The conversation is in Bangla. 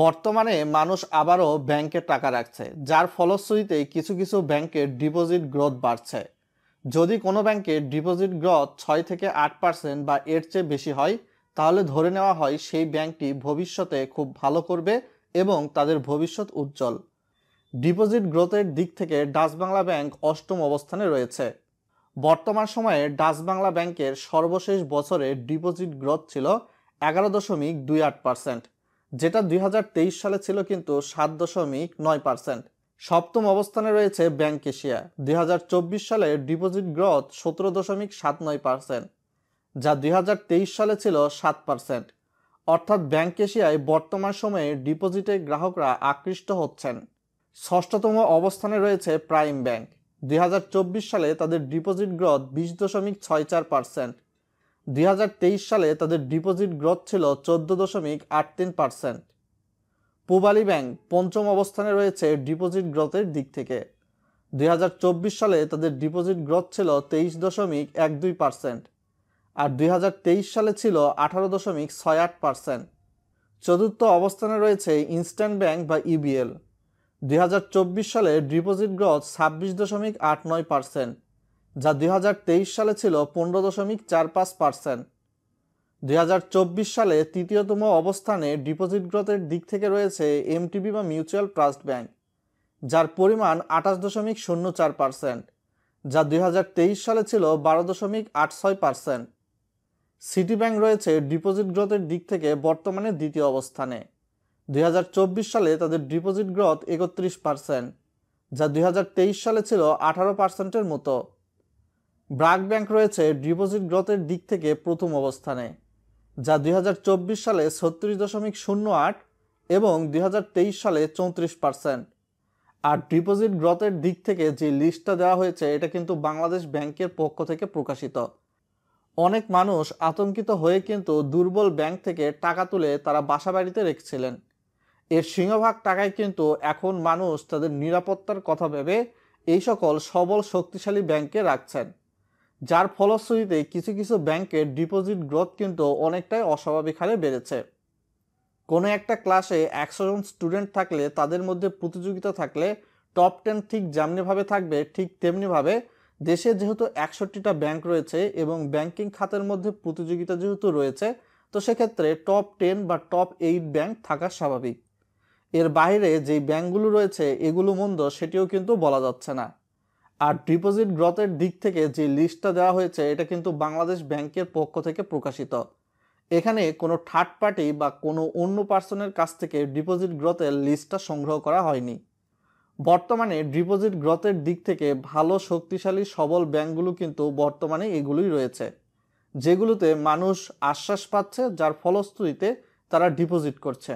বর্তমানে মানুষ আবারও ব্যাংকে টাকা রাখছে, যার ফলশ্রুতিতে কিছু কিছু ব্যাংকের ডিপোজিট গ্রোথ বাড়ছে। যদি কোনো ব্যাংকের ডিপোজিট গ্রোথ 6 থেকে 8% বা এর চেয়ে বেশি হয়, তাহলে ধরে নেওয়া হয় সেই ব্যাংকটি ভবিষ্যতে খুব ভালো করবে এবং তাদের ভবিষ্যৎ উজ্জ্বল। ডিপোজিট গ্রোথের দিক থেকে ডাচ বাংলা ব্যাংক অষ্টম অবস্থানে রয়েছে। বর্তমান সময়ে ডাচ বাংলা ব্যাংকের সর্বশেষ বছরে ডিপোজিট গ্রোথ ছিল 11.28%, যেটা 2023 সালে ছিল কিন্তু 7.9%। সপ্তম অবস্থানে রয়েছে ব্যাংক এশিয়া। 2024 সালে ডিপোজিট গ্রোথ 17.79%, যা 2023 সালে ছিল 7%। অর্থাৎ ব্যাংক এশিয়ায় বর্তমান সময়ে ডিপোজিটে গ্রাহকরা আকৃষ্ট হচ্ছেন। ষষ্ঠতম অবস্থানে রয়েছে প্রাইম ব্যাংক। 2024 সালে তাদের ডিপোজিট গ্রোথ 20.64%। 2023 সালে তাদের ডিপোজিট গ্রোথ ছিল 14.83%। পূবালী ব্যাংক পঞ্চম অবস্থানে রয়েছে ডিপোজিট গ্রোথের দিক থেকে। 2024 সালে তাদের ডিপোজিট গ্রোথ ছিল 23.12%, আর 2023 সালে ছিল 18.68%। চতুর্থ অবস্থানে রয়েছে ইনস্ট্যান্ট ব্যাংক বা ইবিএল। 2024 সালে ডিপোজিট গ্রোথ 26.89%, যা 2023 সালে ছিল 15.45%। 2024 সালে তৃতীয়তম অবস্থানে ডিপোজিট গ্রোথের দিক থেকে রয়েছে এমটিবি বা মিউচুয়াল ট্রাস্ট ব্যাংক, যার পরিমাণ 28.04%, যা 2023 সালে ছিল 12.86%। সিটি ব্যাংক রয়েছে ডিপোজিট গ্রোথের দিক থেকে বর্তমানে দ্বিতীয় অবস্থানে। 2024 সালে তাদের ডিপোজিট গ্রোথ 31%, যা 2023 সালে ছিল 18%-এর মতো। ব্র্যাক ব্যাংক রয়েছে ডিপোজিট গ্রোথের দিক থেকে প্রথম অবস্থানে, যা 2024 সালে 36.08 এবং 2023 সালে 34%। আর ডিপোজিট গ্রোথের দিক থেকে যে লিস্টটা দেওয়া হয়েছে এটা কিন্তু বাংলাদেশ ব্যাংকের পক্ষ থেকে প্রকাশিত। অনেক মানুষ আতঙ্কিত হয়ে কিন্তু দুর্বল ব্যাংক থেকে টাকা তুলে তারা বাসা বাড়িতে রেখেছিলেন। এর সিংহভাগ টাকায় কিন্তু এখন মানুষ তাদের নিরাপত্তার কথা ভেবে এই সকল সবল শক্তিশালী ব্যাংকে রাখছেন, যার ফলশ্রুতিতে কিছু কিছু ব্যাংকের ডিপোজিট গ্রোথ কিন্তু অনেকটাই অস্বাভাবিক হারে বেড়েছে। কোনো একটা ক্লাসে 100 জন স্টুডেন্ট থাকলে তাদের মধ্যে প্রতিযোগিতা থাকলে টপ 10 ঠিক যেমনিভাবে থাকবে ঠিক তেমনিভাবে দেশে যেহেতু 61টা ব্যাংক রয়েছে এবং ব্যাংকিং খাতের মধ্যে প্রতিযোগিতা যেহেতু রয়েছে, তো সেক্ষেত্রে টপ 10 বা টপ 8 ব্যাংক থাকা স্বাভাবিক। এর বাইরে যেই ব্যাংকগুলো রয়েছে এগুলো মন্দ সেটিও কিন্তু বলা যাচ্ছে না। আর ডিপোজিট গ্রোথের দিক থেকে যে লিস্টটা দেওয়া হয়েছে এটা কিন্তু বাংলাদেশ ব্যাংকের পক্ষ থেকে প্রকাশিত। এখানে কোনো থার্ড পার্টি বা কোনো অন্য পার্সনের কাছ থেকে ডিপোজিট গ্রোথের লিস্টটা সংগ্রহ করা হয়নি। বর্তমানে ডিপোজিট গ্রোথের দিক থেকে ভালো শক্তিশালী সবল ব্যাংকগুলো কিন্তু বর্তমানে এগুলোই রয়েছে, যেগুলোতে মানুষ আশ্বাস পাচ্ছে, যার ফলশ্রুতিতে তারা ডিপোজিট করছে।